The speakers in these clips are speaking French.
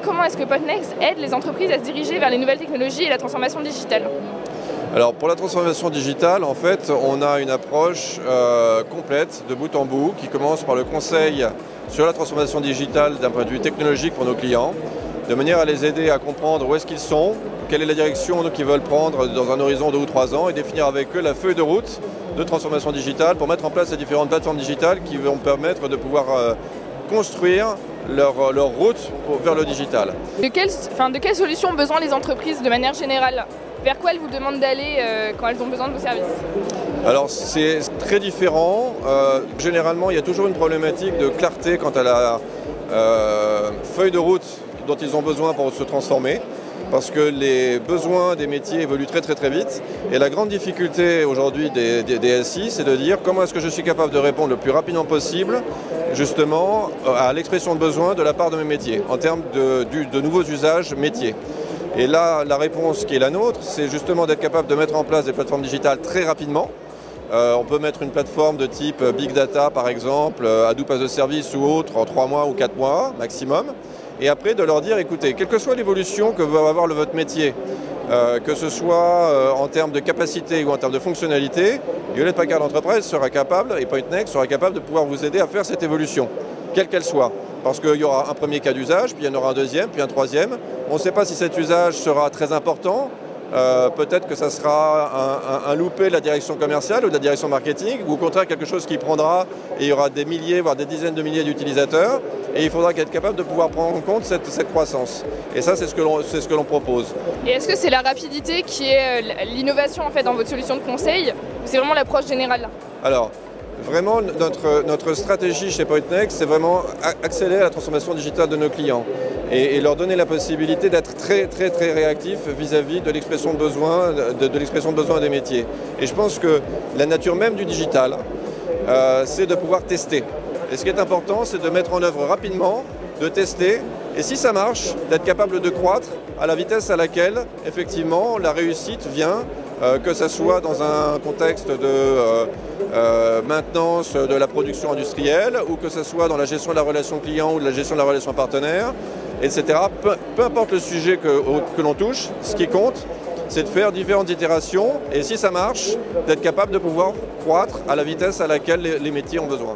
comment est-ce que Pointnext aide les entreprises à se diriger vers les nouvelles technologies et la transformation digitale? Alors pour la transformation digitale, en fait, on a une approche complète de bout en bout qui commence par le conseil sur la transformation digitale d'un point de vue technologique pour nos clients, de manière à les aider à comprendre où est-ce qu'ils sont, quelle est la direction qu'ils veulent prendre dans un horizon de 2 ou 3 ans et définir avec eux la feuille de route de transformation digitale pour mettre en place ces différentes plateformes digitales qui vont permettre de pouvoir construire leur route vers le digital. De quelles solutions ont besoin les entreprises de manière générale? Vers quoi elles vous demandent d'aller quand elles ont besoin de vos services? Alors c'est très différent. Généralement, il y a toujours une problématique de clarté quant à la feuille de route dont ils ont besoin pour se transformer, parce que les besoins des métiers évoluent très vite. Et la grande difficulté aujourd'hui des SI, c'est de dire comment est-ce que je suis capable de répondre le plus rapidement possible justement à l'expression de besoin de la part de mes métiers, en termes de nouveaux usages métiers. Et là, la réponse qui est la nôtre, c'est justement d'être capable de mettre en place des plateformes digitales très rapidement. On peut mettre une plateforme de type Big Data par exemple, Hadoop as a Service ou autre en 3 mois ou 4 mois maximum. Et après de leur dire, écoutez, quelle que soit l'évolution que va avoir votre métier, que ce soit en termes de capacité ou en termes de fonctionnalité, Hewlett-Packard Enterprise sera capable, et Pointnext sera capable de pouvoir vous aider à faire cette évolution, quelle qu'elle soit. Parce qu'il y aura un premier cas d'usage, puis il y en aura un deuxième, puis un troisième. On ne sait pas si cet usage sera très important. Peut-être que ça sera un loupé de la direction commerciale ou de la direction marketing, ou au contraire quelque chose qui prendra et il y aura des milliers, voire des dizaines de milliers d'utilisateurs, et il faudra être capable de pouvoir prendre en compte cette croissance. Et ça, c'est ce que l'on propose. Et est-ce que c'est la rapidité qui est l'innovation en fait dans votre solution de conseil, ou c'est vraiment l'approche générale? Alors, vraiment, notre stratégie chez Pointnext, c'est vraiment accélérer la transformation digitale de nos clients et leur donner la possibilité d'être très réactifs vis-à-vis de l'expression de besoin, de l'expression de besoin des métiers. Et je pense que la nature même du digital, c'est de pouvoir tester. Et ce qui est important, c'est de mettre en œuvre rapidement, de tester, et si ça marche, d'être capable de croître à la vitesse à laquelle, effectivement, la réussite vient, que ce soit dans un contexte de maintenance de la production industrielle ou que ce soit dans la gestion de la relation client ou de la gestion de la relation partenaire, etc. Peu importe le sujet que l'on touche, ce qui compte, c'est de faire différentes itérations et si ça marche, d'être capable de pouvoir croître à la vitesse à laquelle les métiers ont besoin.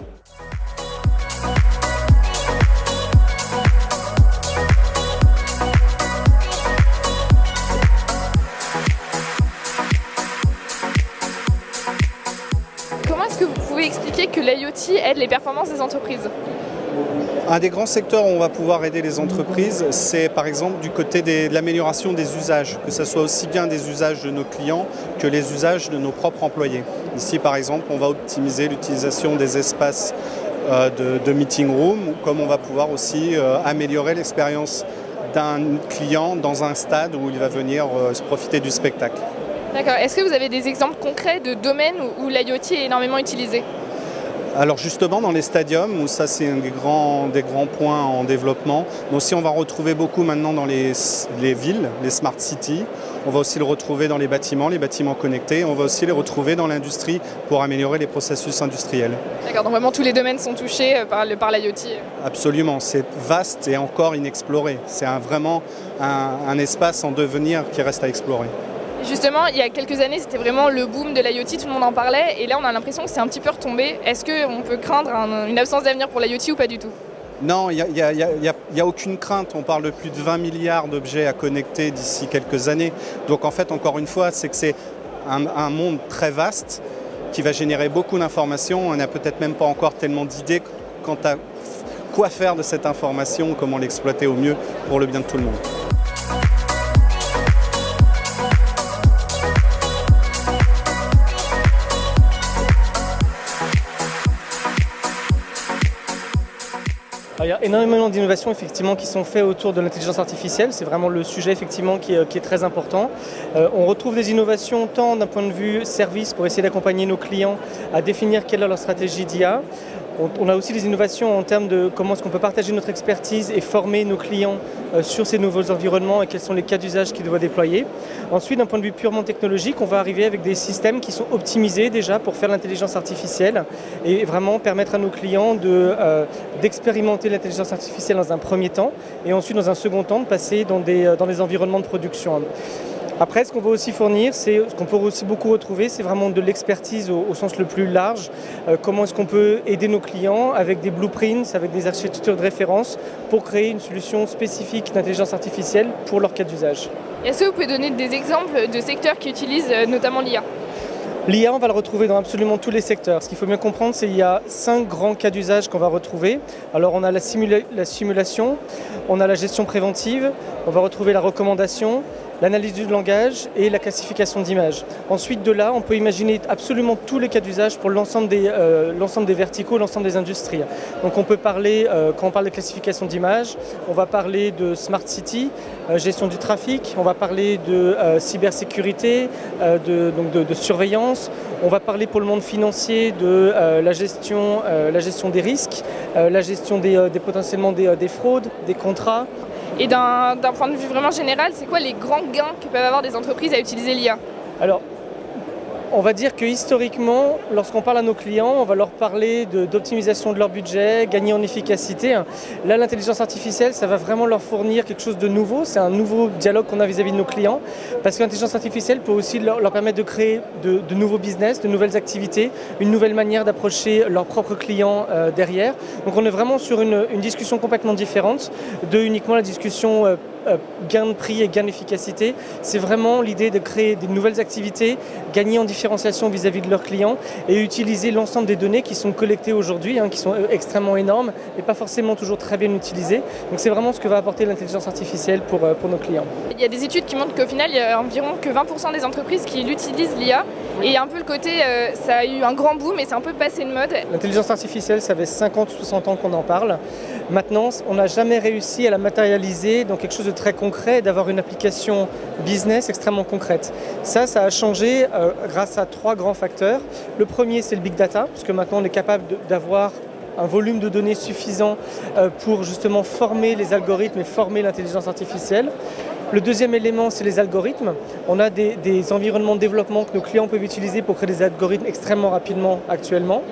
Comment est-ce que vous pouvez expliquer que l'IoT aide les performances des entreprises? Un des grands secteurs où on va pouvoir aider les entreprises, c'est par exemple du côté de l'amélioration des usages, que ce soit aussi bien des usages de nos clients que les usages de nos propres employés. Ici par exemple, on va optimiser l'utilisation des espaces de meeting room, comme on va pouvoir aussi améliorer l'expérience d'un client dans un stade où il va venir se profiter du spectacle. D'accord. Est-ce que vous avez des exemples concrets de domaines où l'IoT est énormément utilisé? Alors justement dans les stadiums, où ça c'est un des grands points en développement, mais aussi on va retrouver beaucoup maintenant dans les villes, les smart cities, on va aussi le retrouver dans les bâtiments connectés, on va aussi les retrouver dans l'industrie pour améliorer les processus industriels. D'accord, donc vraiment tous les domaines sont touchés par l'IoT. Absolument, c'est vaste et encore inexploré, c'est vraiment un espace en devenir qui reste à explorer. Justement, il y a quelques années, c'était vraiment le boom de l'IoT, tout le monde en parlait, et là on a l'impression que c'est un petit peu retombé. Est-ce qu'on peut craindre une absence d'avenir pour l'IoT ou pas du tout? Non, il n'y a aucune crainte. On parle de plus de 20 milliards d'objets à connecter d'ici quelques années. Donc en fait, encore une fois, c'est que c'est un monde très vaste qui va générer beaucoup d'informations. On n'a peut-être même pas encore tellement d'idées quant à quoi faire de cette information, comment l'exploiter au mieux pour le bien de tout le monde. Alors, il y a énormément d'innovations effectivement qui sont faites autour de l'intelligence artificielle. C'est vraiment le sujet effectivement qui est très important. On retrouve des innovations tant d'un point de vue service pour essayer d'accompagner nos clients à définir quelle est leur stratégie d'IA. On a aussi des innovations en termes de comment est-ce qu'on peut partager notre expertise et former nos clients sur ces nouveaux environnements et quels sont les cas d'usage qu'ils doivent déployer. Ensuite, d'un point de vue purement technologique, on va arriver avec des systèmes qui sont optimisés déjà pour faire l'intelligence artificielle et vraiment permettre à nos clients d'expérimenter l'intelligence artificielle dans un premier temps et ensuite dans un second temps de passer dans des environnements de production. Après, ce qu'on va aussi fournir, ce qu'on peut aussi beaucoup retrouver, c'est vraiment de l'expertise au sens le plus large. Comment est-ce qu'on peut aider nos clients avec des blueprints, avec des architectures de référence pour créer une solution spécifique d'intelligence artificielle pour leur cas d'usage. Est-ce que vous pouvez donner des exemples de secteurs qui utilisent notamment l'IA ? L'IA, on va le retrouver dans absolument tous les secteurs. Ce qu'il faut bien comprendre, c'est qu'il y a 5 grands cas d'usage qu'on va retrouver. Alors on a la simulation, on a la gestion préventive, on va retrouver la recommandation, l'analyse du langage et la classification d'images. Ensuite de là, on peut imaginer absolument tous les cas d'usage pour l'ensemble des verticaux, l'ensemble des industries. Donc on peut parler, quand on parle de classification d'images, on va parler de smart city, gestion du trafic, on va parler de cybersécurité, de surveillance, on va parler pour le monde financier de la gestion des risques, la gestion potentiellement des fraudes, des contrats. Et d'un point de vue vraiment général, c'est quoi les grands gains que peuvent avoir des entreprises à utiliser l'IA ? Alors, on va dire que historiquement, lorsqu'on parle à nos clients, on va leur parler d'optimisation de leur budget, gagner en efficacité. Là, l'intelligence artificielle, ça va vraiment leur fournir quelque chose de nouveau. C'est un nouveau dialogue qu'on a vis-à-vis de nos clients. Parce que l'intelligence artificielle peut aussi leur permettre de créer de nouveaux business, de nouvelles activités, une nouvelle manière d'approcher leurs propres clients derrière. Donc on est vraiment sur une discussion complètement différente de uniquement la discussion gain de prix et gain d'efficacité. C'est vraiment l'idée de créer des nouvelles activités, gagner en différenciation vis-à-vis de leurs clients et utiliser l'ensemble des données qui sont collectées aujourd'hui, qui sont extrêmement énormes et pas forcément toujours très bien utilisées. Donc c'est vraiment ce que va apporter l'intelligence artificielle pour nos clients. Il y a des études qui montrent qu'au final, il y a environ que 20% des entreprises qui utilisent l'IA. Et il y a un peu le côté, ça a eu un grand boom et c'est un peu passé de mode. L'intelligence artificielle, ça fait 50 ou 60 ans qu'on en parle. Maintenant, on n'a jamais réussi à la matérialiser dans quelque chose de très concret, d'avoir une application business extrêmement concrète. Ça a changé grâce à 3 grands facteurs. Le premier, c'est le big data, parce que maintenant on est capable d'avoir un volume de données suffisant pour justement former les algorithmes et former l'intelligence artificielle. Le deuxième élément, c'est les algorithmes. On a des environnements de développement que nos clients peuvent utiliser pour créer des algorithmes extrêmement rapidement actuellement.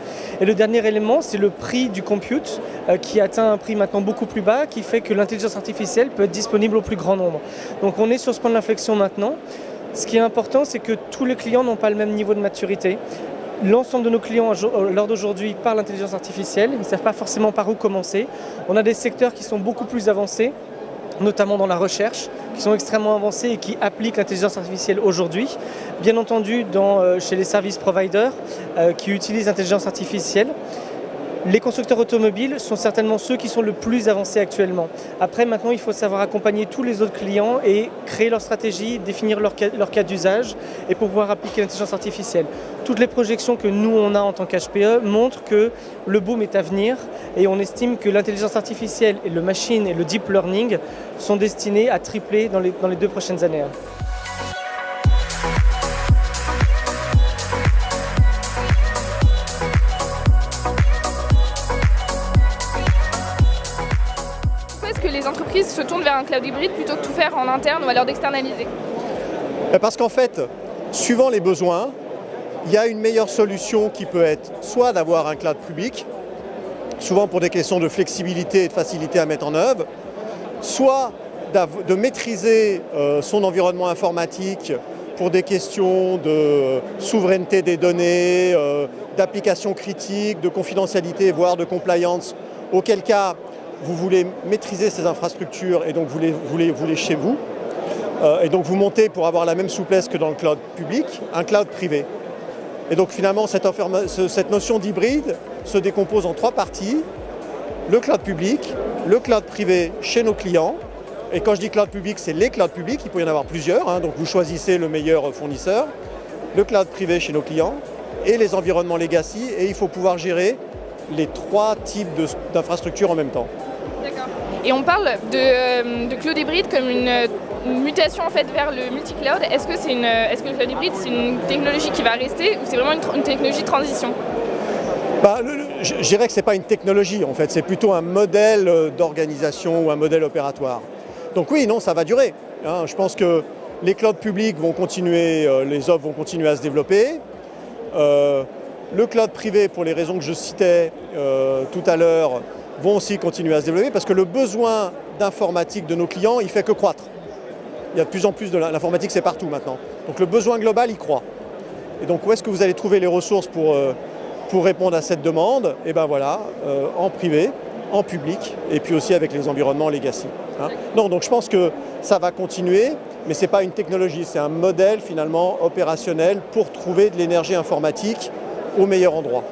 Et le dernier élément, c'est le prix du compute qui atteint un prix maintenant beaucoup plus bas, qui fait que l'intelligence artificielle peut être disponible au plus grand nombre. Donc on est sur ce point d'inflexion maintenant. Ce qui est important, c'est que tous les clients n'ont pas le même niveau de maturité. L'ensemble de nos clients, lors d'aujourd'hui, parlent l'intelligence artificielle. Ils ne savent pas forcément par où commencer. On a des secteurs qui sont beaucoup plus avancés, notamment dans la recherche, qui sont extrêmement avancés et qui appliquent l'intelligence artificielle aujourd'hui. Bien entendu, chez les service providers qui utilisent l'intelligence artificielle. Les constructeurs automobiles sont certainement ceux qui sont le plus avancés actuellement. Après, maintenant, il faut savoir accompagner tous les autres clients et créer leur stratégie, définir leur cas d'usage et pour pouvoir appliquer l'intelligence artificielle. Toutes les projections que nous, on a en tant qu'HPE montrent que le boom est à venir et on estime que l'intelligence artificielle et le machine et le deep learning sont destinés à tripler dans les 2 prochaines années. Les entreprises se tournent vers un cloud hybride plutôt que tout faire en interne ou alors d'externaliser ? Parce qu'en fait, suivant les besoins, il y a une meilleure solution qui peut être soit d'avoir un cloud public, souvent pour des questions de flexibilité et de facilité à mettre en œuvre, soit de maîtriser son environnement informatique pour des questions de souveraineté des données, d'applications critiques, de confidentialité, voire de compliance, auquel cas vous voulez maîtriser ces infrastructures et donc vous les chez vous. Et donc vous montez pour avoir la même souplesse que dans le cloud public, un cloud privé. Et donc finalement cette notion d'hybride se décompose en 3 parties. Le cloud public, le cloud privé chez nos clients. Et quand je dis cloud public, c'est les clouds publics, il peut y en avoir plusieurs, donc vous choisissez le meilleur fournisseur. Le cloud privé chez nos clients et les environnements legacy, et il faut pouvoir gérer les 3 types d'infrastructures en même temps. D'accord. Et on parle de cloud hybride comme une mutation en fait vers le multi-cloud. Est-ce que le cloud hybride c'est une technologie qui va rester ou c'est vraiment une technologie de transition ? je dirais que ce n'est pas une technologie, en fait, c'est plutôt un modèle d'organisation ou un modèle opératoire. Donc oui, non, ça va durer. Hein. Je pense que les clouds publics vont continuer, les offres vont continuer à se développer. Le cloud privé, pour les raisons que je citais tout à l'heure, vont aussi continuer à se développer parce que le besoin d'informatique de nos clients, il fait que croître. Il y a de plus en plus de l'informatique, c'est partout maintenant. Donc le besoin global, il croît. Et donc où est-ce que vous allez trouver les ressources pour répondre à cette demande? Et bien voilà, en privé, en public, et puis aussi avec les environnements legacy. Hein. Non, donc je pense que ça va continuer, mais ce n'est pas une technologie, c'est un modèle finalement opérationnel pour trouver de l'énergie informatique au meilleur endroit.